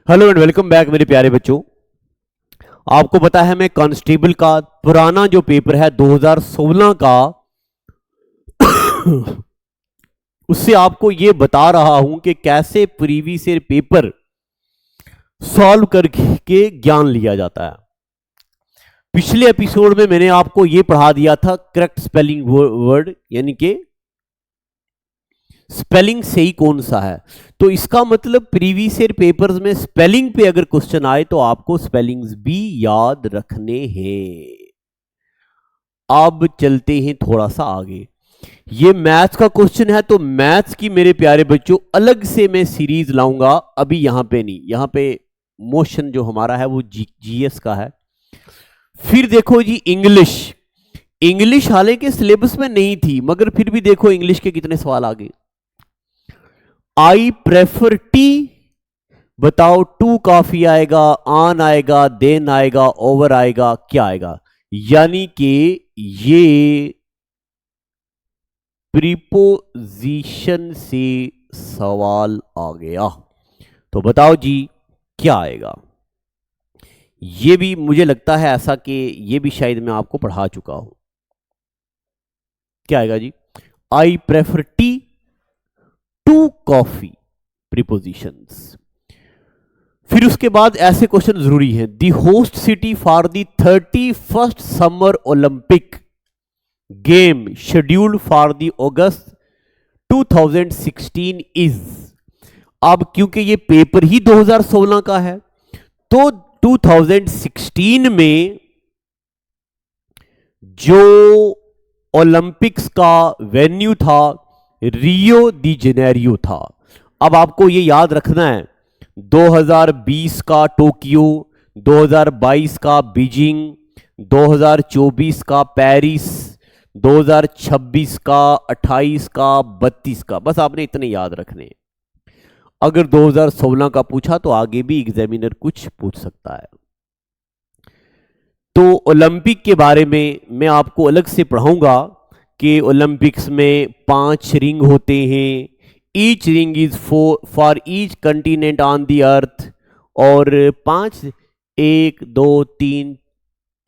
Hello and welcome back मेरे प्यारे बच्चों। आपको पता है मैं कांस्टेबल का पुराना जो पेपर है 2016 का उससे आपको ये बता रहा हूं कि कैसे प्रीवियस ईयर पेपर सॉल्व करके ज्ञान लिया जाता है। पिछले एपिसोड में मैंने आपको ये पढ़ा दिया था करेक्ट स्पेलिंग वर्ड, यानी कि स्पेलिंग सही कौन सा है। तो इसका मतलब प्रीवियस ईयर पेपर्स में स्पेलिंग पे अगर क्वेश्चन आए तो आपको स्पेलिंग्स भी याद रखने हैं। अब चलते हैं थोड़ा सा आगे। ये मैथ्स का क्वेश्चन है, तो मैथ्स की मेरे प्यारे बच्चों अलग से मैं सीरीज लाऊंगा, अभी यहां पे नहीं। यहां पे मोशन जो हमारा है वो जीएस का है। फिर देखो जी इंग्लिश हालांकि सिलेबस में नहीं थी, मगर फिर भी देखो इंग्लिश के कितने सवाल आ गए। आई प्रेफर टी, बताओ टू काफी आएगा, ऑन आएगा, देन आएगा, ओवर आएगा, क्या आएगा। यानी कि ये प्रीपोजिशन से सवाल आ गया। तो बताओ जी क्या आएगा। ये भी मुझे लगता है ऐसा कि ये भी शायद मैं आपको पढ़ा चुका हूं। क्या आएगा जी? I prefer tea to coffee, prepositions. फिर उसके बाद ऐसे क्वेश्चन जरूरी हैं। The host city for the 31st summer Olympic game scheduled for the August 2016 is. अब क्योंकि ये पेपर ही 2016 का है, तो 2016 में जो ओलंपिक्स का वेन्यू था रियो दी जेनेरियो था। अब आपको ये याद रखना है 2020 का टोक्यो, 2022 का बीजिंग, 2024 का पेरिस, 2026 का, 28 का, 32 का। बस आपने इतने याद रखने। अगर 2016 का पूछा तो आगे भी एग्जामिनर कुछ पूछ सकता है। तो ओलंपिक के बारे में मैं आपको अलग से पढ़ाऊंगा कि ओलंपिक्स में 5 रिंग होते हैं। Each ring is for each continent on the earth. और 5 1 2 3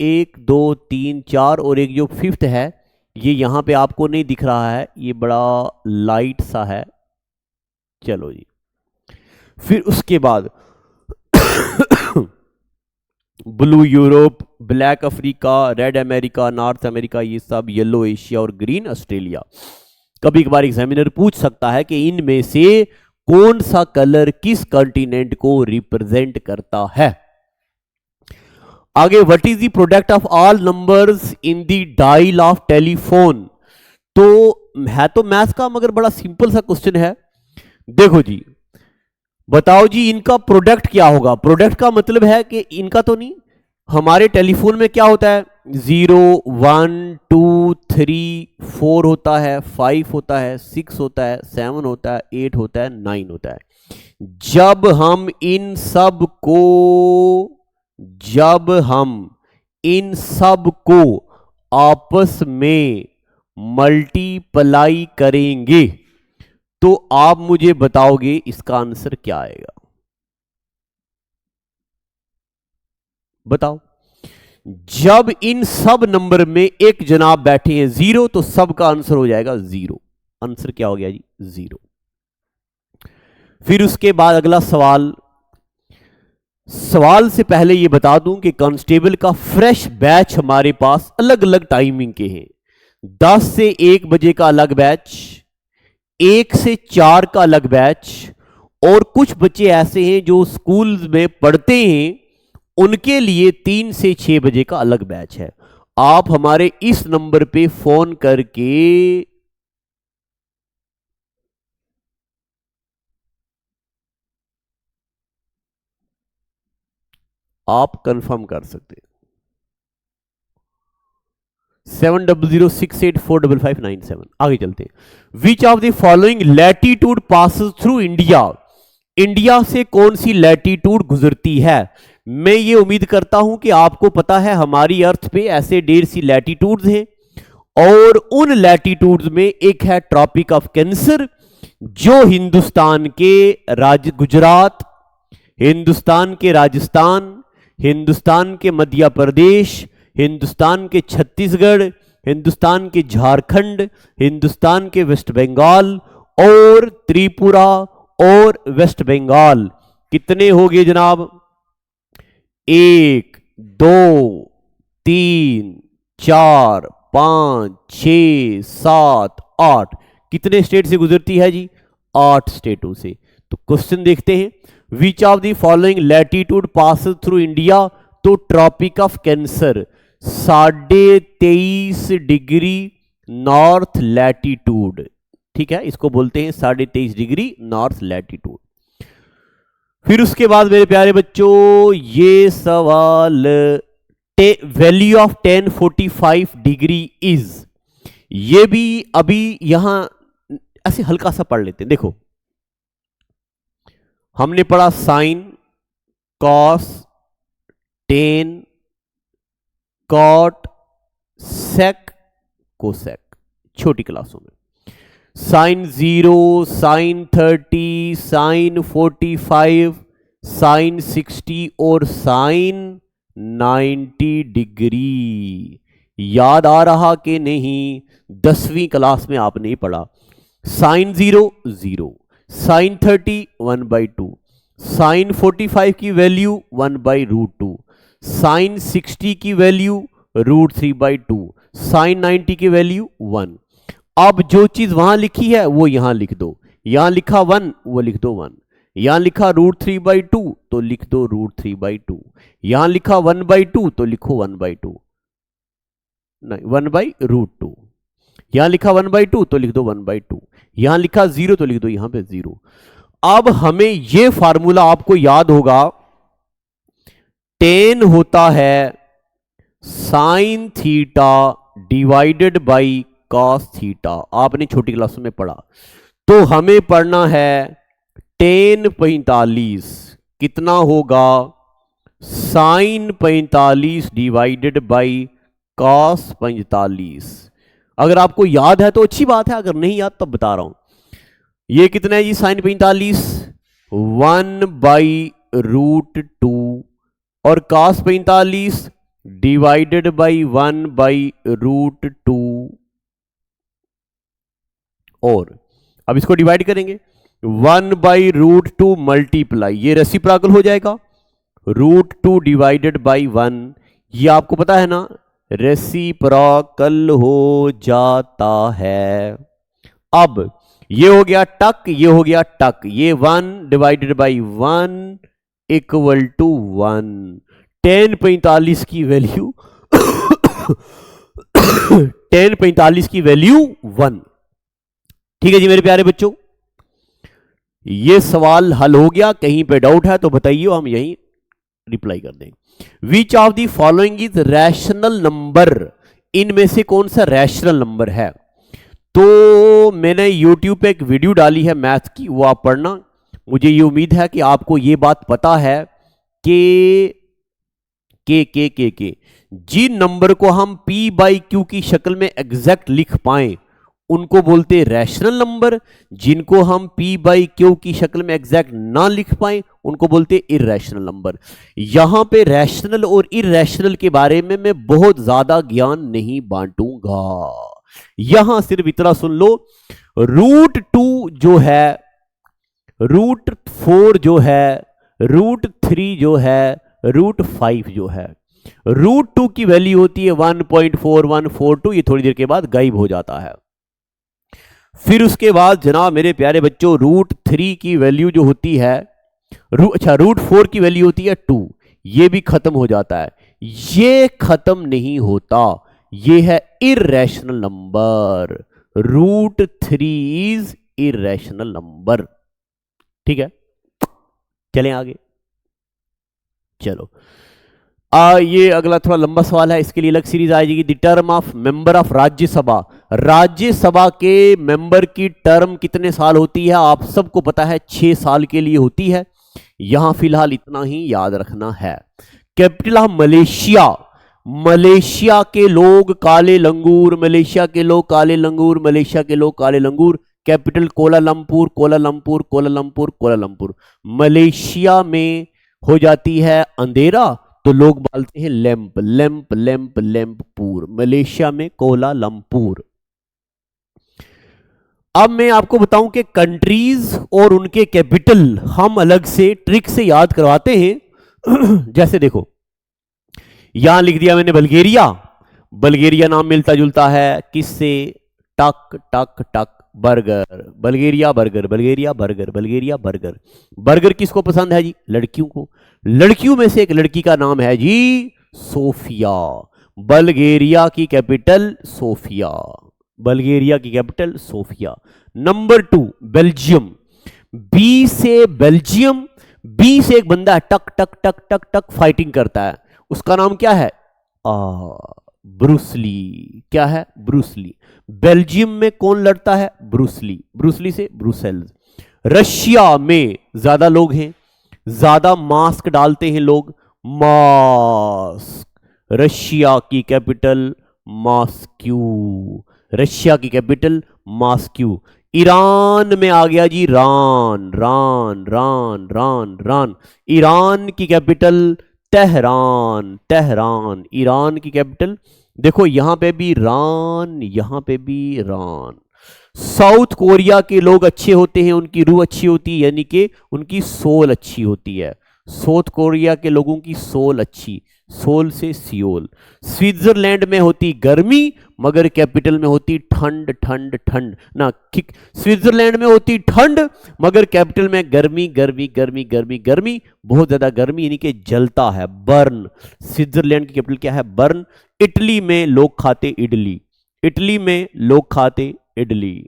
1 2 3 4 और एक जो 5th है ये यहां पे आपको नहीं दिख रहा है, ये बड़ा लाइट सा है। चलो जी, फिर उसके बाद blue Europe, black Africa, red America, north America, ये सब, येलो एशिया और ग्रीन ऑस्ट्रेलिया। कभी कभार एग्जामिनर पूछ सकता है कि इनमें से कौन सा कलर किस कॉन्टिनेंट को रिप्रेजेंट करता है। आगे, what is the product of all numbers in the dial of telephone. तो है तो मैथ्स का, मगर बड़ा सिंपल सा क्वेश्चन है। देखो जी, बताओ जी इनका प्रोडक्ट क्या होगा। प्रोडक्ट का मतलब है कि इनका तो नहीं, हमारे टेलीफोन में क्या होता है 0 1 2 3 4 होता है, 5 होता है, 6 होता है, 7 होता है, 8 होता है, 9 होता है। जब हम इन सब को आपस में मल्टीप्लाई करेंगे तो आप मुझे बताओगे इसका आंसर क्या आएगा। बताओ, जब इन सब नंबर में एक जनाब बैठे हैं 0 तो सब का आंसर हो जाएगा 0। आंसर क्या हो गया जी? 0। फिर उसके बाद अगला सवाल से पहले यह बता दूं कि कांस्टेबल का फ्रेश बैच हमारे पास अलग अलग टाइमिंग के हैं। 10 से 1 बजे का अलग बैच, 1 से 4 का अलग बैच, और कुछ बच्चे ऐसे हैं जो स्कूल में पढ़ते हैं, उनके लिए 3 से 6 बजे का अलग बैच है। आप हमारे इस नंबर पे फोन करके आप कंफर्म कर सकते हैं। 7006845597। आगे चलते हैं। Which of the following latitude passes through India. India से कौन सी लैटिट्यूड गुजरती है। मैं ये उम्मीद करता हूं कि आपको पता है हमारी अर्थ पे ऐसे ढेर सी लैटिट्यूड्स हैं, और उन लैटिट्यूड्स में एक है ट्रॉपिक ऑफ कैंसर, जो हिंदुस्तान के राज्य गुजरात, हिंदुस्तान के राजस्थान, हिंदुस्तान के मध्य प्रदेश, हिंदुस्तान के छत्तीसगढ़, हिंदुस्तान के झारखंड, हिंदुस्तान के वेस्ट बंगाल और त्रिपुरा और वेस्ट बंगाल। कितने हो गए जनाब? 1 2 3 4 5 6 7 8। कितने स्टेट से गुजरती है जी? 8 स्टेटों से। तो क्वेश्चन देखते हैं, which of the following latitude pass through India? तो Tropic of Cancer 23.5 degree north latitude, ठीक है, इसको बोलते हैं 23.5 डिग्री नॉर्थ लैटिट्यूड। फिर उसके बाद मेरे प्यारे बच्चों ये सवाल, वैल्यू ऑफ 1045 डिग्री इज, ये भी अभी यहां ऐसे हल्का सा पढ़ लेते हैं। देखो हमने पढ़ा साइन, कॉस, टेन, कॉट, सेक, कोसेक छोटी क्लासों में। साइन 0, साइन 30, साइन 45, साइन 60 और साइन 90 डिग्री। याद आ रहा कि नहीं? 10वीं क्लास में आपने पढ़ा। साइन 0 0, साइन 30 1/2, साइन 45 की वैल्यू 1/√2, साइन 60 की वैल्यू √3/2, साइन 90 की वैल्यू 1। अब जो चीज वहां लिखी है वो यहां लिख दो। यहां लिखा 1 वो लिख दो 1, यहां लिखा √3/2 तो लिख दो √3/2, यहां लिखा 1/2 तो लिखो 1/2, नहीं 1/√2, यहां लिखा 1/2 तो लिख दो 1/2, यहां लिखा 0 तो लिख दो यहां पे 0। अब हमें यह फार्मूला आपको याद होगा, 10 होता है sine theta divided by cos theta, आपने छोटी क्लासों में पढ़ा। तो हमें पढ़ना है 10 45 कितना होगा? Sine 45 divided by cos 45। अगर आपको याद है तो अच्छी बात है, अगर नहीं याद तब बता रहा हूं। ये कितना है जी साइन 45? 1/√2 और कॉस 45 डिवाइडेड बाई 1/√2। और अब इसको डिवाइड करेंगे, 1/√2 मल्टीप्लाई, ये रेसिप्रोकल हो जाएगा, √2 डिवाइडेड बाई 1। ये आपको पता है ना रेसिप्रोकल हो जाता है। अब ये हो गया टक, ये हो गया टक, ये 1 डिवाइडेड बाई 1 इक्वल टू 1। 10 45 की वैल्यू 10 45 की वैल्यू 1। ठीक है जी मेरे प्यारे बच्चों, ये सवाल हल हो गया। कहीं पे डाउट है तो बताइए, हम यहीं रिप्लाई कर देंगे। विच of the following is rational number? इनमें से कौन सा रैशनल नंबर है? तो मैंने YouTube पे एक वीडियो डाली है मैथ की, वो आप पढ़ना। मुझे ये उम्मीद है कि आपको ये बात पता है कि जिन नंबर को हम P/Q की शक्ल में एग्जैक्ट लिख पाएं उनको बोलते हैं रैशनल नंबर, जिनको हम P/Q की शक्ल में एग्जैक्ट ना लिख पाए उनको बोलते हैं इररेशनल नंबर। यहां पे रैशनल और इररेशनल के बारे में मैं बहुत ज्यादा ज्ञान नहीं बांटूंगा, यहां सिर्फ इतना सुन लो, √2 जो है, √4 जो है, √3 जो है, √5 जो है, √2 की वैल्यू होती है 1.4142, ये थोड़ी देर के बाद गायब हो जाता है। फिर उसके बाद जनाब मेरे प्यारे बच्चों √3 की वैल्यू जो होती है, √4 की वैल्यू होती है 2, ये भी खत्म हो जाता है। ये खत्म नहीं होता, ये है irrational number. √3 is irrational number. ठीक है, चलें आगे। चलो ये अगला थोड़ा लंबा सवाल है, इसके लिए अलग सीरीज आ जाएगी। The term of member of Rajya Sabha, Rajya Sabha के मेंबर की टर्म कितने साल होती है? आप सबको पता है 6 साल के लिए होती है। यहां फिलहाल इतना ही याद रखना है। कैपिटल ऑफ मलेशिया, मलेशिया के लोग काले लंगूर, मलेशिया के लोग काले लंगूर, मलेशिया के लोग काले लंगूर। कैपिटल कोलालंपुर, कोलालंपुर, कोलालंपुर, कोलालंपुर। मलेशिया में हो जाती है अंधेरा तो लोग बालते हैं लैंप, लैंप लैंप लैंपपुर, मलेशिया में कोलालमपुर। अब मैं आपको बताऊं कि कंट्रीज और उनके कैपिटल हम अलग से ट्रिक से याद करवाते हैं। जैसे देखो, यहां लिख दिया मैंने बल्गेरिया। बल्गेरिया नाम मिलता जुलता है किससे? टक टक टक, burger, Bulgaria burger, Bulgaria burger, Bulgaria burger. Burger किसको पसंद है जी? लड़कियों को। लड़कियों में से एक लड़की का नाम है जी सोफिया। बल्गेरिया की कैपिटल सोफिया, बल्गेरिया की capital Sofia. Number 2 Belgium. B से बेल्जियम, बी से एक बंदा है टक टक टक टक टक फाइटिंग करता है, उसका नाम क्या है? ब्रूसली। क्या है? ब्रूसली। बेल्जियम में कौन लड़ता है? ब्रूसली। ब्रूसली से ब्रुसेल्स। रशिया में ज्यादा लोग हैं, ज्यादा मास्क डालते हैं लोग, मास्क। रशिया की कैपिटल मॉस्क्यू, रशिया की कैपिटल मॉस्क्यू। ईरान में आ गया जी रान, रान रान रान रान। ईरान की कैपिटल तेहरान, तेहरान। ईरान की कैपिटल देखो, यहां पे भी रान, यहां पे भी रान। साउथ कोरिया के लोग अच्छे होते हैं, उनकी रूह अच्छी होती है, यानी कि उनकी सोल अच्छी होती है। साउथ कोरिया के लोगों की सोल अच्छी, सोल से सियोल। स्विट्जरलैंड में होती गर्मी मगर कैपिटल में होती ठंड, ठंड ठंड ना। स्विट्जरलैंड में होती ठंड मगर कैपिटल में गर्मी, गर्मी गर्मी गर्मी गर्मी, बहुत ज्यादा गर्मी, यानी कि जलता है, बर्न। स्विट्जरलैंड की कैपिटल क्या है? बर्न। इटली में लोग खाते इडली, इटली में लोग खाते इडली,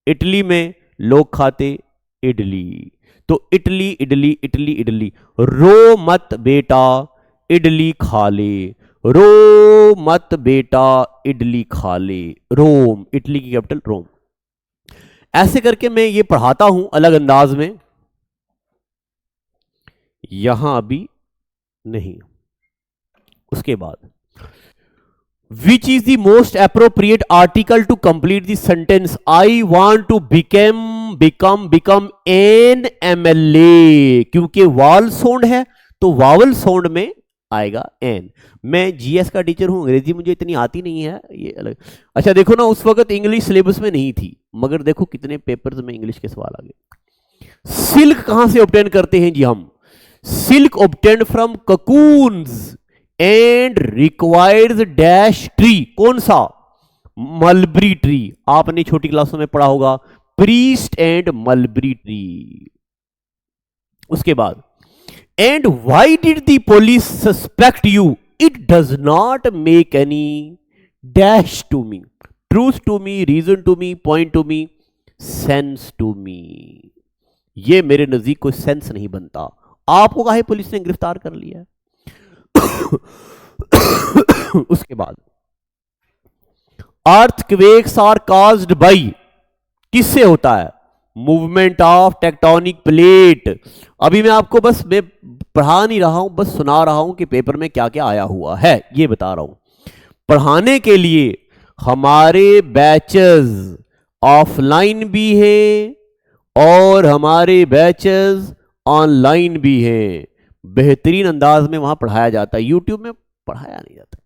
इटली में लोग खाते इडली। तो इटली इडली इटली इडली। रो मत बेटा इडली खा ले, रो मत बेटा इडली खा ले। रोम, इटली की कैपिटल रोम। ऐसे करके मैं ये पढ़ाता हूं अलग अंदाज में, यहां अभी नहीं। उसके बाद Which is the most appropriate article to complete the sentence? I want to become an MLA। क्योंकि वाल साउंड है तो वावल साउंड में आएगा एन। मैं जीएस का टीचर हूं, अंग्रेजी मुझे इतनी आती नहीं है, ये अलग। अच्छा देखो ना, उस वक्त इंग्लिश सिलेबस में नहीं थी, मगर देखो कितने पेपर्स में इंग्लिश के सवाल आ गए। सिल्क कहां से ऑब्टेन करते हैं जी हम? Silk obtain from cocoons and requires dash tree. कौन सा? Mulberry tree. आपने छोटी क्लासों में पढ़ा होगा, प्रीस्ट एंड मलबरी ट्री। उसके बाद and why did the police suspect you? It does not make any dash to me, truth to me, reason to me, point to me, sense to me. ये मेरे नजदीक कोई sense नहीं बनता। आपको काहे पुलिस ने गिरफ्तार कर लिया है? उसके बाद अर्थक्वेक्स आर काज्ड बाय, किससे होता है? Movement of tectonic plate. अभी मैं आपको बस, मैं पढ़ा नहीं रहा हूं, बस सुना रहा हूं कि पेपर में क्या क्या आया हुआ है, ये बता रहा हूं। पढ़ाने के लिए हमारे बैचेस ऑफलाइन भी हैं और हमारे बैचेस ऑनलाइन भी हैं। बेहतरीन अंदाज में वहां पढ़ाया जाता है, यूट्यूब में पढ़ाया नहीं जाता।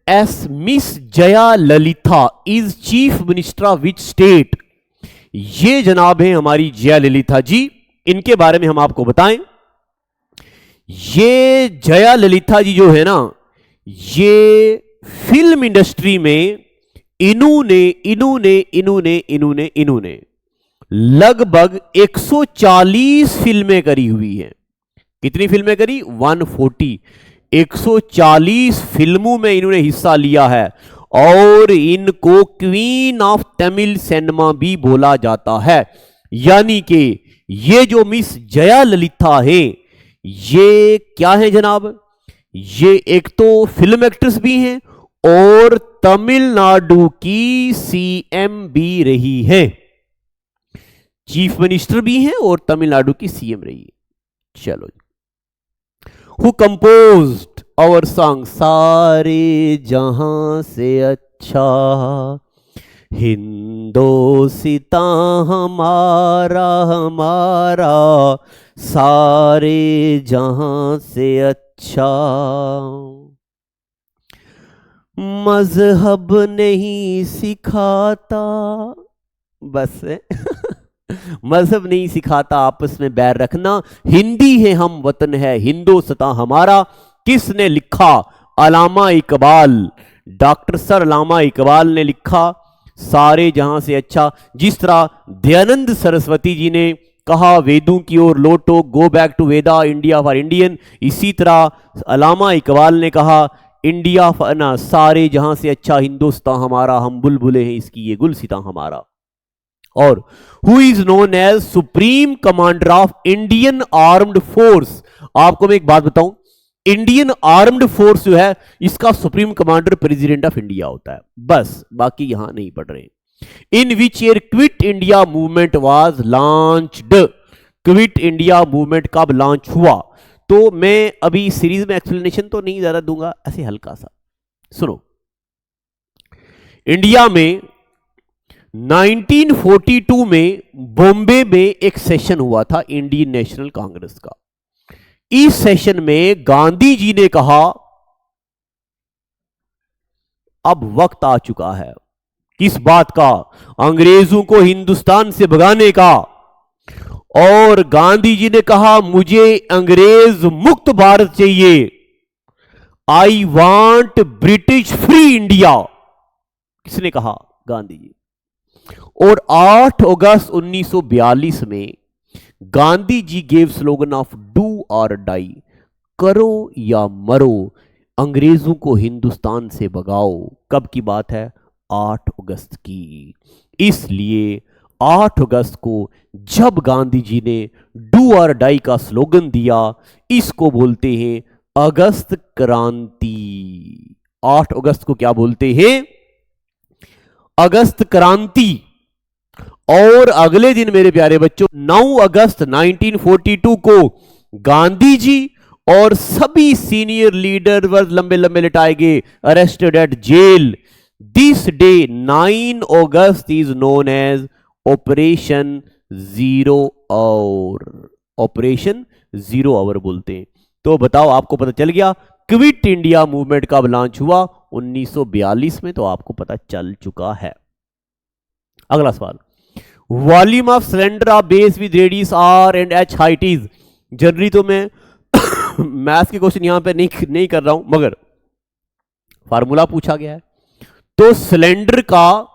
S miss Jaya Lalita is chief minister of which state? ये जनाब है हमारी जया ललिता जी, इनके बारे में हम आपको बताएं। ये जया ललिता जी जो है ना, ये फिल्म इंडस्ट्री में इन्होंने लगभग 140 फिल्में करी हुई हैं। कितनी फिल्में करी? 140। 140 फिल्मों में इन्होंने हिस्सा लिया है और इनको क्वीन ऑफ तमिल सिनेमा भी बोला जाता है। यानी कि ये जो मिस जया ललिता है, ये क्या है जनाब? ये एक तो फिल्म एक्ट्रेस भी हैं और तमिलनाडु की सीएम भी रही है, चीफ मिनिस्टर भी हैं और तमिलनाडु की सीएम रही है। चलो, हु कंपोज्ड आवर सॉन्ग सारे जहां से अच्छा, हिंदुस्तान हिंदोसिता हमारा हमारा सारे जहां से अच्छा। मजहब नहीं सिखाता, बस मजहब नहीं सिखाता आपस में बैर रखना, हिंदी है हम वतन है हिंदोसिता हमारा। किसने लिखा? अलामा इकबाल, डॉक्टर सर अलामा इकबाल ने लिखा सारे जहां से अच्छा। जिस तरह दयानंद सरस्वती जी ने कहा वेदों की ओर लौटो, go back to Veda, India for Indian, इसी तरह अलामा इकबाल ने कहा इंडिया फना सारे जहां से अच्छा, हिंदुस्तान हमारा, हम बुलबुले हैं इसकी ये गुलसिता हमारा। और who is known as supreme commander of Indian armed force? आपको मैं एक बात बताऊं, इंडियन आर्म्ड फोर्स जो है इसका supreme commander president of India होता है, बस, बाकी यहां नहीं पढ़ रहे। In which year Quit India movement was launched? Quit India movement कब लॉन्च हुआ? तो मैं अभी इस सीरीज में एक्सप्लेनेशन तो नहीं ज्यादा दूंगा, ऐसे हल्का सा सुनो। इंडिया में 1942 में बॉम्बे में एक सेशन हुआ था इंडियन नेशनल कांग्रेस का। इस सेशन में गांधी जी ने कहा अब वक्त आ चुका है, किस बात का? अंग्रेजों को हिंदुस्तान से भगाने का। और गांधी जी ने कहा मुझे अंग्रेज मुक्त भारत चाहिए, I want British free India. किसने कहा? गांधी जी। और 8 अगस्त 1942 में Gandhi ji gave slogan of do और डाई, करो या मरो, अंग्रेजों को हिंदुस्तान से भगाओ। कब की बात है? 8 अगस्त की। इसलिए 8 अगस्त को जब गांधी जी ने डू और डाई का स्लोगन दिया, इसको बोलते हैं अगस्त क्रांति। 8 अगस्त को क्या बोलते हैं? अगस्त क्रांति। और अगले दिन मेरे प्यारे बच्चों 9 अगस्त 1942 को गांधी जी और सभी सीनियर लीडर वर्ग लंबे लंबे लिटाए गए, arrested at jail. This day 9 August is known as operation zero hour. Operation zero hour बोलते हैं। तो बताओ, आपको पता चल गया क्विट इंडिया मूवमेंट कब लॉन्च हुआ? 1942 में। तो आपको पता चल चुका है। अगला सवाल, volume of cylinder of base with radius R and H height is. Generally तो मैं मैथ्स के क्वेश्चन यहां पे नहीं कर रहा हूं, मगर फार्मूला पूछा गया है। तो सिलेंडर का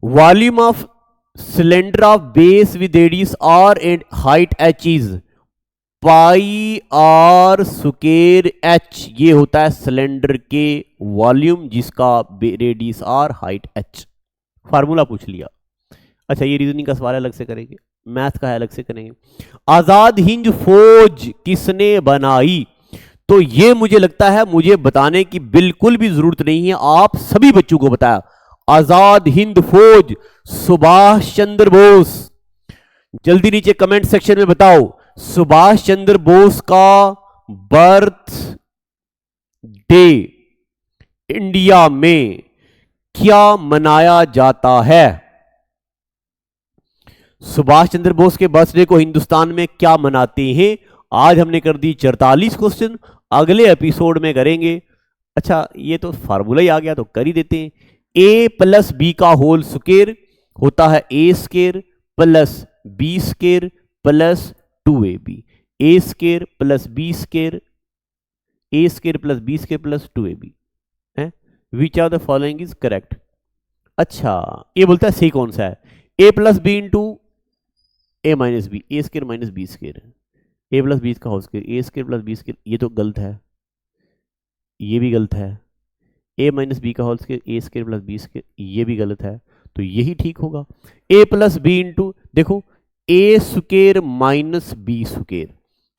volume of cylinder of base with radius R and height H is pi R square H. ये होता है सिलेंडर के वॉल्यूम जिसका radius R, height H. Formula पूछ लिया। अच्छा, ये रीजनिंग का सवाल अलग से करेंगे, मैथ का अलग से करेंगे। आजाद हिंद फौज किसने बनाई? तो ये मुझे लगता है मुझे बताने की बिल्कुल भी जरूरत नहीं है, आप सभी बच्चों को बताया। आजाद हिंद फौज सुभाष चंद्र बोस। जल्दी नीचे कमेंट सेक्शन में बताओ, सुभाष चंद्र बोस का बर्थ डे इंडिया में क्या मनाया जाता है? सुभाष चंद्र बोस के बर्थडे को हिंदुस्तान में क्या मनाते हैं? आज हमने कर दी 44 क्वेश्चन, अगले एपिसोड में करेंगे। अच्छा, ये तो फार्मूला ही आ गया तो कर ही देते हैं। a प्लस बी का होल स्क्वायर होता है a square plus B square plus 2ab। a square plus B square, a square plus B square plus 2ab है। Which are the following is correct? अच्छा, ये बोलता है सही कौन सा है? a plus B into A minus B, A square minus B square, A plus B का whole square, A square plus B square. ये तो गलत है, ये भी गलत है। ए माइनस बी का whole square, A square plus B square, ये भी गलत है। तो यही ठीक होगा, ए प्लस बी इंटू, देखो ए स्क्वायर माइनस बी स्क्वायर,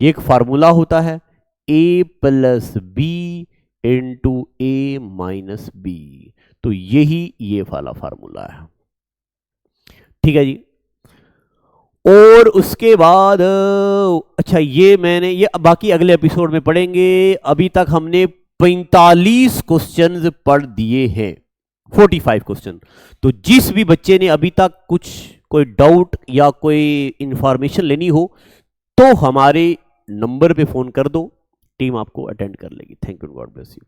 ये एक फार्मूला होता है, ए plus B into A minus B. तो यही ये वाला फार्मूला है। ठीक है जी। और उसके बाद अच्छा, ये मैंने ये बाकी अगले एपिसोड में पढ़ेंगे। अभी तक हमने 45 क्वेश्चंस पढ़ दिए हैं। 45 क्वेश्चन। तो जिस भी बच्चे ने अभी तक कुछ कोई डाउट या कोई इंफॉर्मेशन लेनी हो तो हमारे नंबर पे फोन कर दो, टीम आपको अटेंड कर लेगी। Thank you, God bless you.